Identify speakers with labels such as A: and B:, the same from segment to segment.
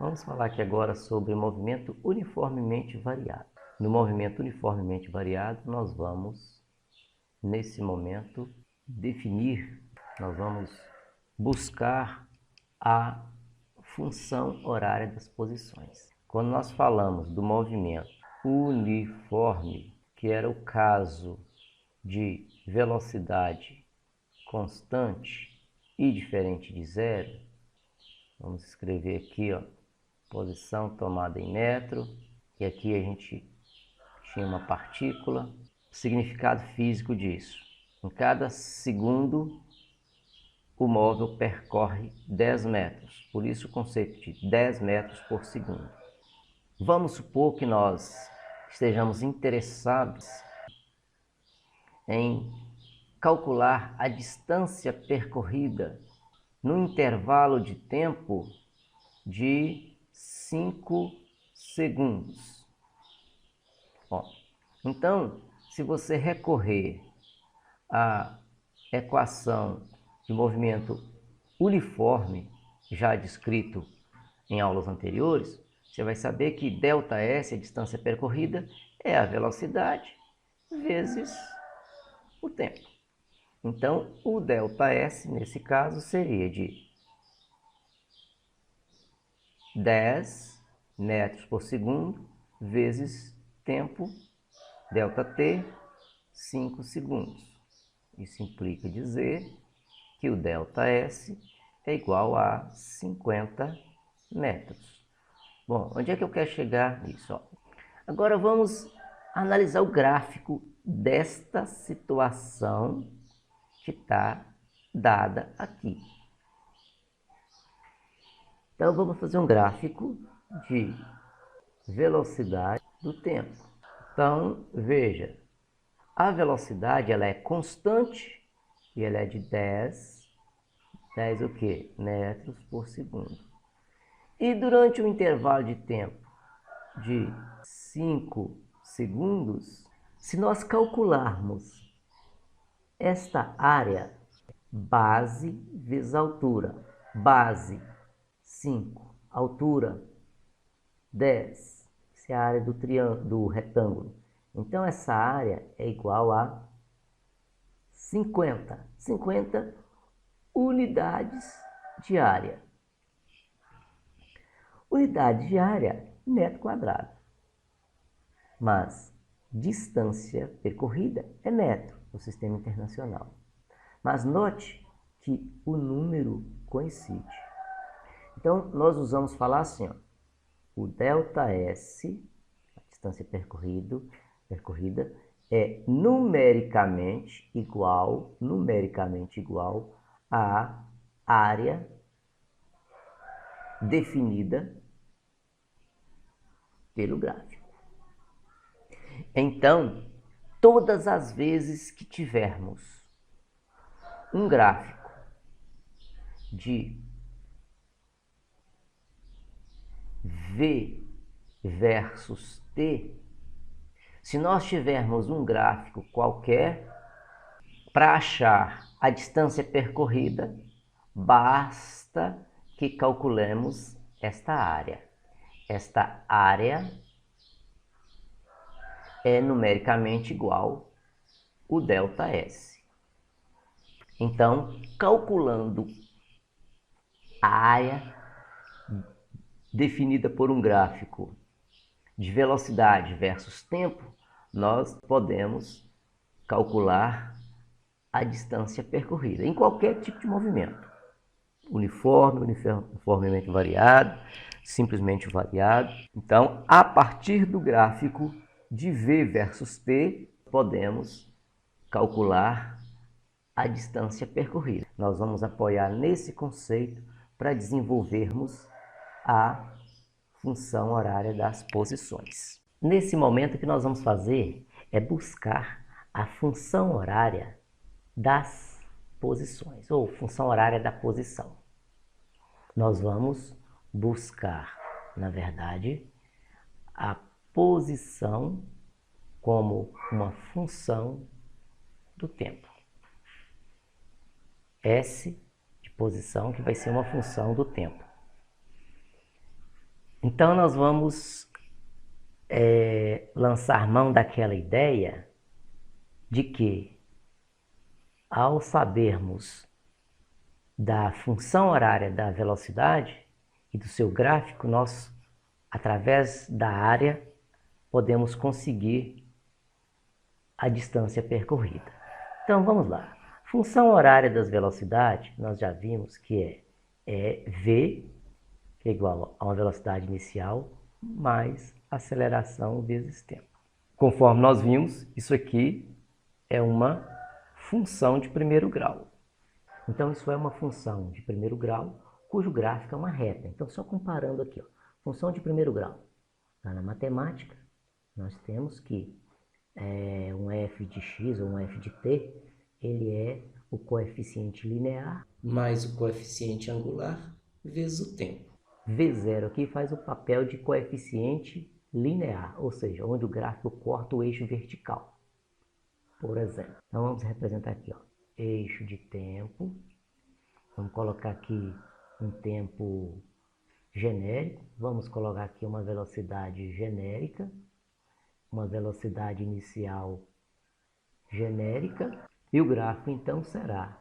A: Vamos falar aqui agora sobre movimento uniformemente variado. No movimento uniformemente variado, nós vamos, nesse momento, nós vamos buscar a função horária das posições. Quando nós falamos do movimento uniforme, que era o caso de velocidade constante e diferente de zero, vamos escrever aqui, posição tomada em metro, e aqui a gente tinha uma partícula. O significado físico disso: em cada segundo o móvel percorre 10 metros, por isso o conceito de 10 metros por segundo. Vamos supor que nós estejamos interessados em calcular a distância percorrida no intervalo de tempo de 5 segundos. Bom, então, se você recorrer à equação de movimento uniforme, já descrito em aulas anteriores, você vai saber que ΔS, a distância percorrida, é a velocidade vezes o tempo. Então, o ΔS, nesse caso, seria de 10 metros por segundo vezes tempo, ΔT, 5 segundos. Isso implica dizer que o ΔS é igual a 50 metros. Bom, onde é que eu quero chegar nisso? Agora vamos analisar o gráfico desta situação que está dada aqui. Então vamos fazer um gráfico de velocidade do tempo. Então veja, a velocidade ela é constante e ela é de 10 o quê? Metros por segundo. E durante um intervalo de tempo de 5 segundos, se nós calcularmos esta área, base vezes altura, base 5, altura 10, essa é a área do retângulo. Então essa área é igual a 50 unidades de área. Unidade de área, metro quadrado. Mas distância percorrida é metro no sistema internacional. Mas note que o número coincide. Então, nós usamos falar assim, o ΔS, a distância percorrida, é numericamente igual à área definida pelo gráfico. Então, todas as vezes que tivermos um gráfico de V versus T, se nós tivermos um gráfico qualquer, para achar a distância percorrida, basta que calculemos esta área. Esta área é numericamente igual o ΔS. Então, calculando a área definida por um gráfico de velocidade versus tempo, nós podemos calcular a distância percorrida em qualquer tipo de movimento. Uniforme, uniformemente variado, simplesmente variado. Então, a partir do gráfico de V versus T, podemos calcular a distância percorrida. Nós vamos apoiar nesse conceito para desenvolvermos a função horária das posições. Nesse momento, o que nós vamos fazer é buscar a função horária das posições, ou função horária da posição. Nós vamos buscar, na verdade, a posição como uma função do tempo. S de posição, que vai ser uma função do tempo. Então nós vamos lançar mão daquela ideia de que, ao sabermos da função horária da velocidade e do seu gráfico, nós, através da área, podemos conseguir a distância percorrida. Então vamos lá. Função horária das velocidades, nós já vimos que é v, que é igual a uma velocidade inicial, mais aceleração vezes tempo. Conforme nós vimos, isso aqui é uma função de primeiro grau. Então isso é uma função de primeiro grau, cujo gráfico é uma reta. Então só comparando aqui, ó, função de primeiro grau. Lá na matemática, nós temos que um f de x ou um f de t, ele é o coeficiente linear mais o coeficiente angular vezes o tempo. V0 aqui faz o papel de coeficiente linear, ou seja, onde o gráfico corta o eixo vertical, por exemplo. Então vamos representar aqui, ó, eixo de tempo. Vamos colocar aqui um tempo genérico. Vamos colocar aqui uma velocidade genérica, uma velocidade inicial genérica, e o gráfico então será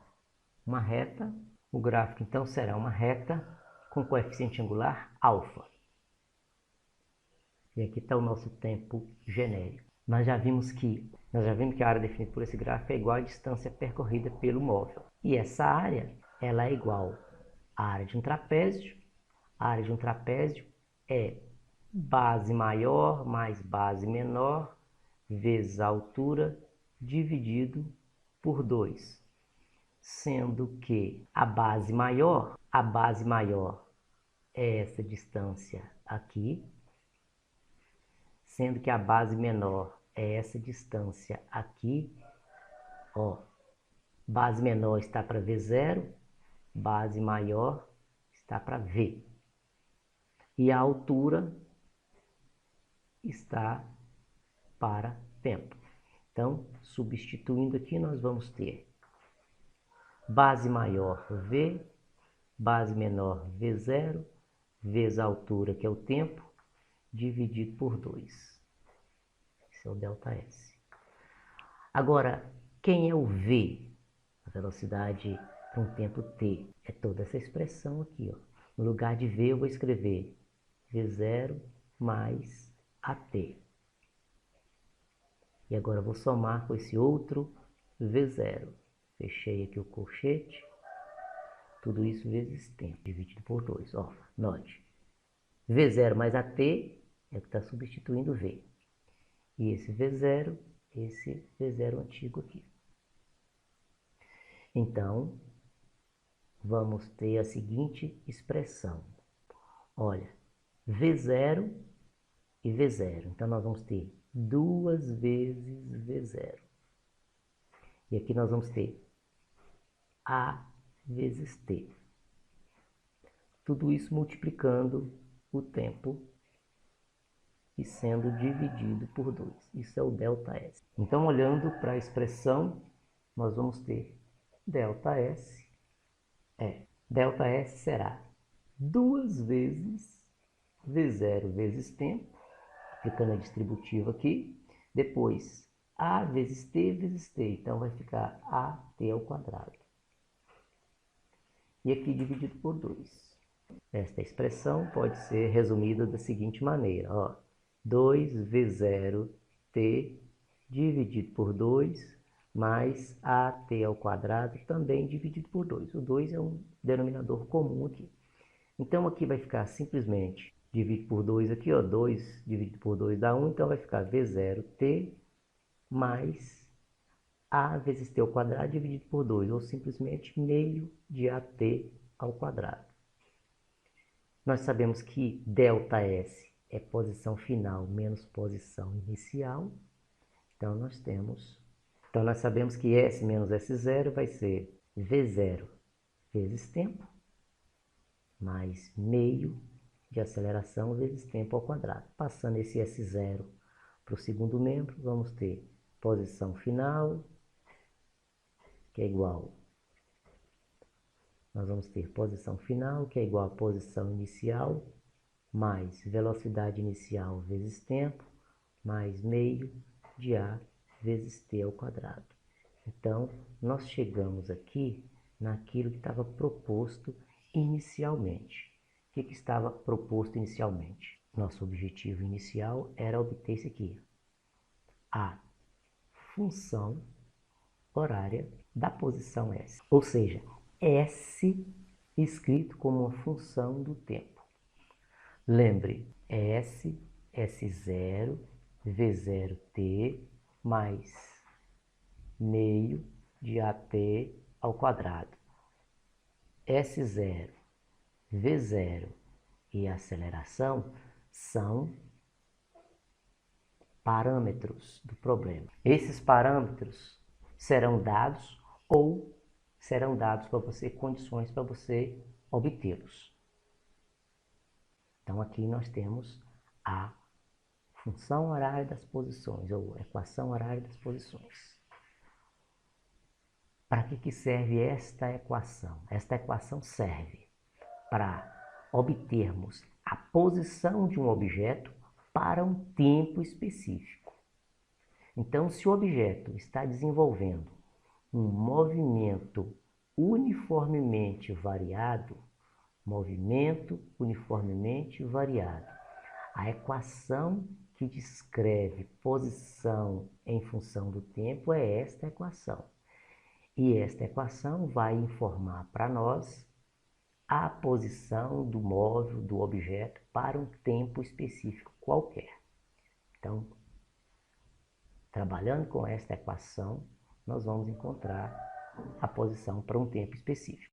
A: uma reta. O gráfico então será uma reta com coeficiente angular alfa. E aqui está o nosso tempo genérico. Nós já vimos que a área definida por esse gráfico é igual à distância percorrida pelo móvel. E essa área, ela é igual à área de um trapézio. A área de um trapézio é base maior mais base menor vezes a altura dividido por 2. Sendo que a base maior é essa distância aqui, sendo que a base menor é essa distância aqui, ó, base menor está para V0, base maior está para V. E a altura está para tempo. Então, substituindo aqui, nós vamos ter base maior V, base menor V0, vezes a altura, que é o tempo, dividido por 2. Esse é o ΔS. Agora, quem é o V? A velocidade para um tempo t. É toda essa expressão aqui, ó. No lugar de V, eu vou escrever V0 mais AT. E agora eu vou somar com esse outro V0. Fechei aqui o colchete. Tudo isso vezes tempo, dividido por 2. Ó, note. V0 mais AT é o que está substituindo V. E esse V0 antigo aqui. Então, vamos ter a seguinte expressão. Olha, V0 e V0. Então, nós vamos ter 2 vezes V0. E aqui nós vamos ter A vezes T. Tudo isso multiplicando o tempo e sendo dividido por 2. Isso é o ΔS. Então, olhando para a expressão, nós vamos ter ΔS. ΔS será 2 vezes V0 vezes tempo, aplicando a distributiva aqui. Depois, A vezes T vezes T. Então, vai ficar AT ao quadrado. E aqui dividido por 2. Esta expressão pode ser resumida da seguinte maneira, ó. 2V0t dividido por 2 mais AT ao quadrado também dividido por 2. O 2 é um denominador comum aqui. Então aqui vai ficar simplesmente dividido por 2 aqui, ó. 2 dividido por 2 dá 1, então vai ficar V0t mais A vezes T ao quadrado dividido por 2, ou simplesmente meio de AT ao quadrado. Nós sabemos que ΔS é posição final menos posição inicial. Então, nós sabemos que S menos S0 vai ser V0 vezes tempo, mais meio de aceleração vezes tempo ao quadrado. Passando esse S0 para o segundo membro, vamos ter posição final, que é igual. Nós vamos ter posição final, que é igual a posição inicial, mais velocidade inicial vezes tempo, mais meio de A vezes T ao quadrado. Então, nós chegamos aqui naquilo que estava proposto inicialmente. O que estava proposto inicialmente? Nosso objetivo inicial era obter isso aqui. A função horária da posição S. Ou seja, S escrito como uma função do tempo. Lembre, S, S0, V0t mais meio de AT ao quadrado. S0, V0 e aceleração são parâmetros do problema. Esses parâmetros serão dados ou serão dados para você condições para você obtê-los. Então aqui nós temos a função horária das posições, ou equação horária das posições. Para que serve esta equação? Esta equação serve para obtermos a posição de um objeto para um tempo específico. Então, se o objeto está desenvolvendo um movimento uniformemente variado, a equação que descreve posição em função do tempo é esta equação. E esta equação vai informar para nós a posição do móvel, do objeto, para um tempo específico qualquer. Então, trabalhando com esta equação, nós vamos encontrar a posição para um tempo específico.